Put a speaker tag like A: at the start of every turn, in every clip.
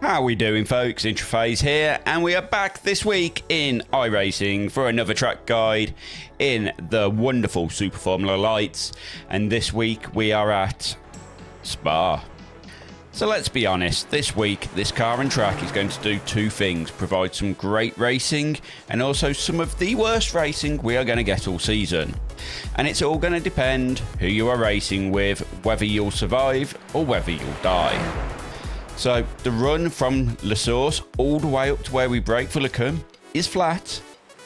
A: How we doing, folks? Intraphase here, and we are back this week in iRacing for another track guide in the wonderful Super Formula Lights. And this week we are at Spa. So let's be honest, this week this car and track is going to do two things: provide some great racing and also some of the worst racing we are going to get all season. And it's all going to depend who you are racing with, whether you'll survive or whether you'll die. So the run from La Source all the way up to where we brake for Lecombe is flat,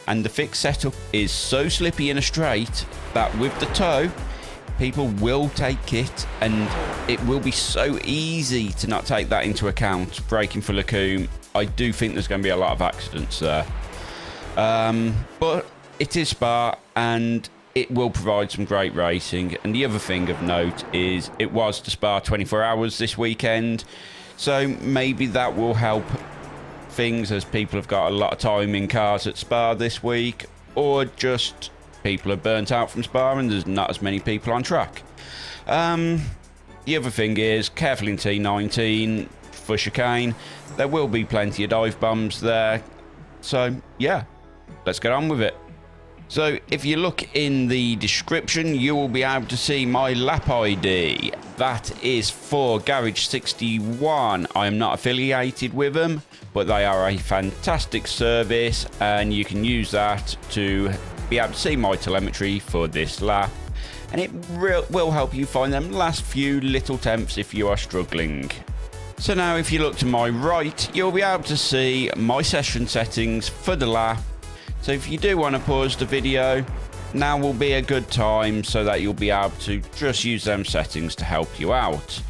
A: and the fixed setup is so slippy in a straight that with the toe, people will take it, and it will be so easy to not take that into account. Braking for Lecombe, I do think there's going to be a lot of accidents there. But it is Spa, and it will provide some great racing. And the other thing of note is it was the Spa 24 hours this weekend. So maybe that will help things, as people have got a lot of time in cars at Spa this week, or just people are burnt out from Spa and there's not as many people on track. The other thing is, careful in T19 for chicane. There will be plenty of dive bombs there. So yeah, let's get on with it. So if you look in the description, you will be able to see my lap ID. That is for Garage 61. I am not affiliated with them, but they are a fantastic service, and you can use that to be able to see my telemetry for this lap. And it will help you find them last few little tenths if you are struggling. So now if you look to my right, you'll be able to see my session settings for the lap. So if you do want to pause the video, now will be a good time so that you'll be able to just use them settings to help you out.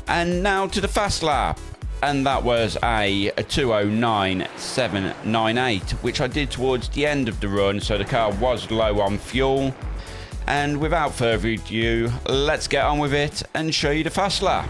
A: And now to the fast lap, and that was a 209.798, which I did towards the end of the run, so the car was low on fuel. And without further ado, let's get on with it and show you the fast lap.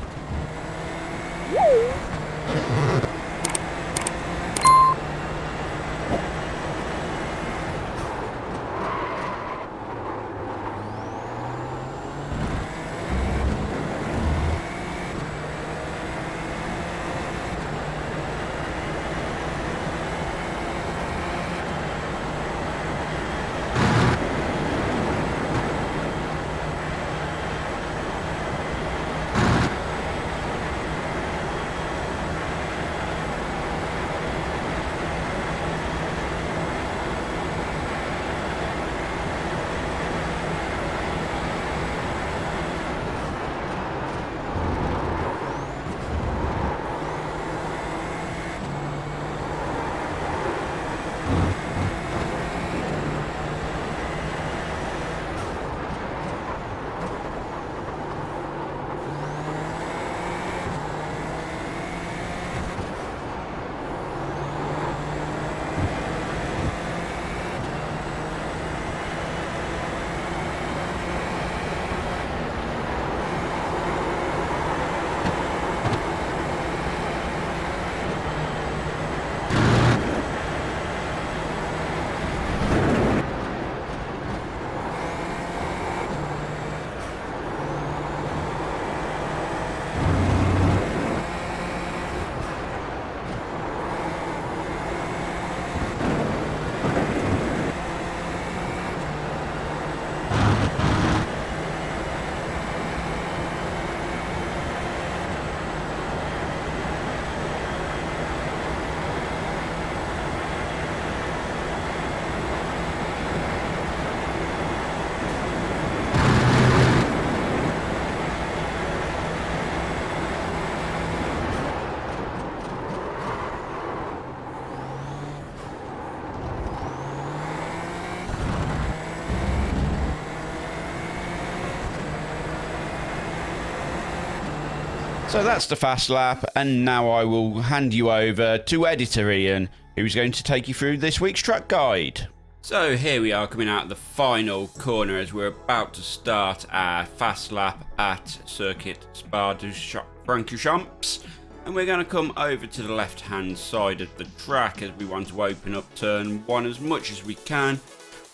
A: So that's the fast lap, and now I will hand you over to editor Ian, who's going to take you through this week's track guide. So here we are coming out of the final corner as we're about to start our fast lap at Circuit Spa du Francorchamps, and we're going to come over to the left hand side of the track as we want to open up turn 1 as much as we can.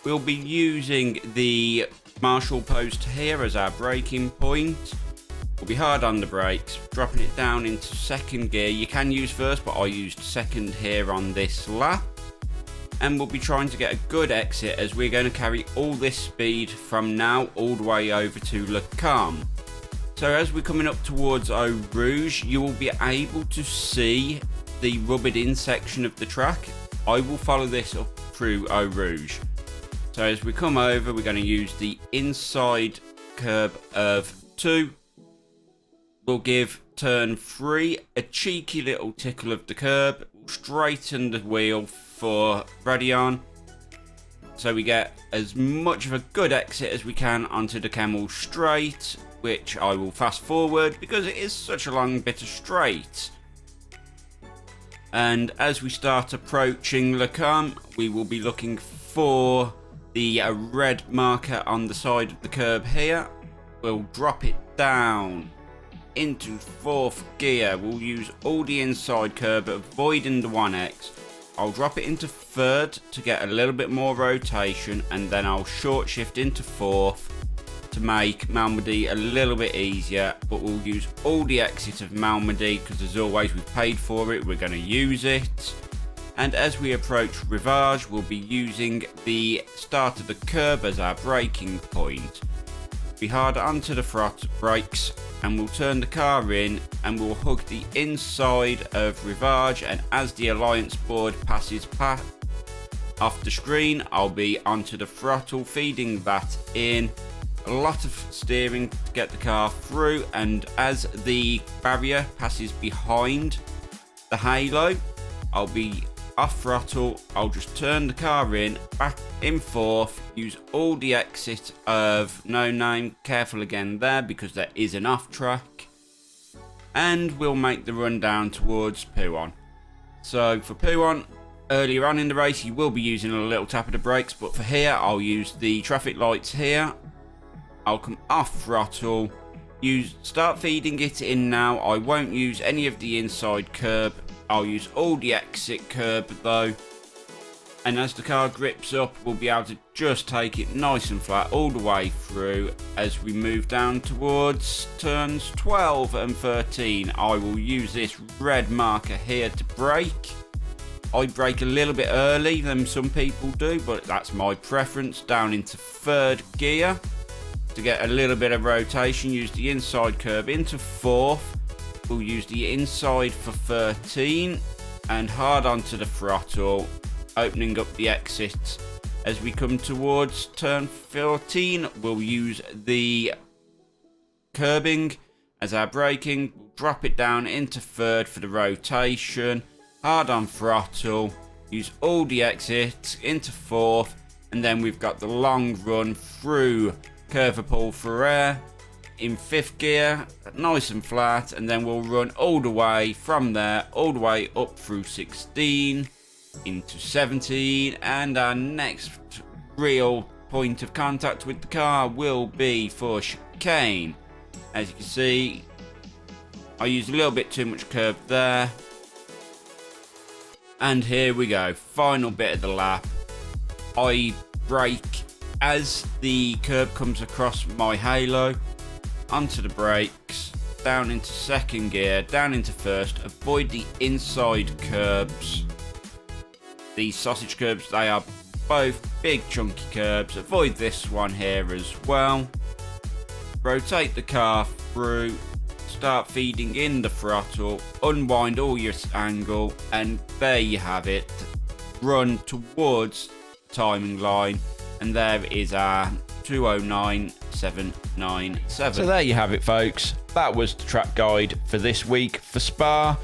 A: We'll be using the Marshall post here as our braking point. We'll be hard on the brakes, dropping it down into second gear. You can use first, but I used second here on this lap. And we'll be trying to get a good exit as we're going to carry all this speed from now all the way over to Le Cam. So as we're coming up towards Eau Rouge, you will be able to see the rubbered in section of the track. I will follow this up through Eau Rouge. So as we come over, we're going to use the inside curb of 2. We'll give turn 3 a cheeky little tickle of the curb. We'll straighten the wheel for Bradion, so we get as much of a good exit as we can onto the Camel straight, which I will fast forward because it is such a long bit of straight. And as we start approaching Le Cam, we will be looking for the red marker on the side of the curb here. We'll drop it down into 4th gear. We'll use all the inside curb, avoiding the 1X. I'll drop it into 3rd to get a little bit more rotation, and then I'll short shift into 4th to make Malmedy a little bit easier. But we'll use all the exit of Malmedy because, as always, we've paid for it, we're going to use it. And as we approach Rivage, we'll be using the start of the curb as our braking point. Be hard onto the front brakes, and we'll turn the car in and we'll hug the inside of Rivage, and as the Alliance board passes off the screen, I'll be onto the throttle, feeding that in. A lot of steering to get the car through, and as the barrier passes behind the halo, I'll be off throttle. I'll just turn the car in, back in 4th, use all the exit of No Name. Careful again there because there is an off track, and we'll make the run down towards Pouhon. So for Pouhon, earlier on in the race you will be using a little tap of the brakes, but for here I'll use the traffic lights here. I'll come off throttle, start feeding it in now. I won't use any of the inside curb, I'll use all the exit curb though, and as the car grips up, we'll be able to just take it nice and flat all the way through. As we move down towards turns 12 and 13, I will use this red marker here to brake. I brake a little bit early than some people do, but that's my preference. Down into 3rd gear to get a little bit of rotation, use the inside curb into 4th. We'll use the inside for 13 and hard onto the throttle, opening up the exits. As we come towards turn 14, we'll use the curbing as our braking. We'll drop it down into 3rd for the rotation, hard on throttle, use all the exits into 4th, and then we've got the long run through Curvepole Ferrer in 5th gear, nice and flat, and then we'll run all the way from there, all the way up through 16 into 17, and our next real point of contact with the car will be for chicane. As you can see, I used a little bit too much curb there, and here we go, final bit of the lap. I brake as the curb comes across my halo, onto the brakes, down into 2nd gear, down into 1st, avoid the inside curbs. These sausage curbs, they are both big chunky curbs, avoid this one here as well. Rotate the car through, start feeding in the throttle, unwind all your angle, and there you have it. Run towards the timing line, and there is our 209.797. So there you have it, folks. That was the track guide for this week for Spa.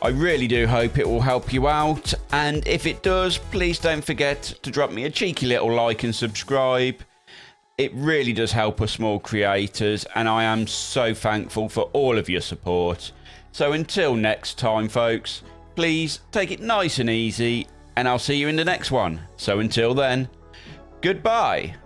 A: I really do hope it will help you out, and if it does, please don't forget to drop me a cheeky little like and subscribe. It really does help us small creators, and I am so thankful for all of your support. So until next time, folks, please take it nice and easy, and I'll see you in the next one. So until then, goodbye.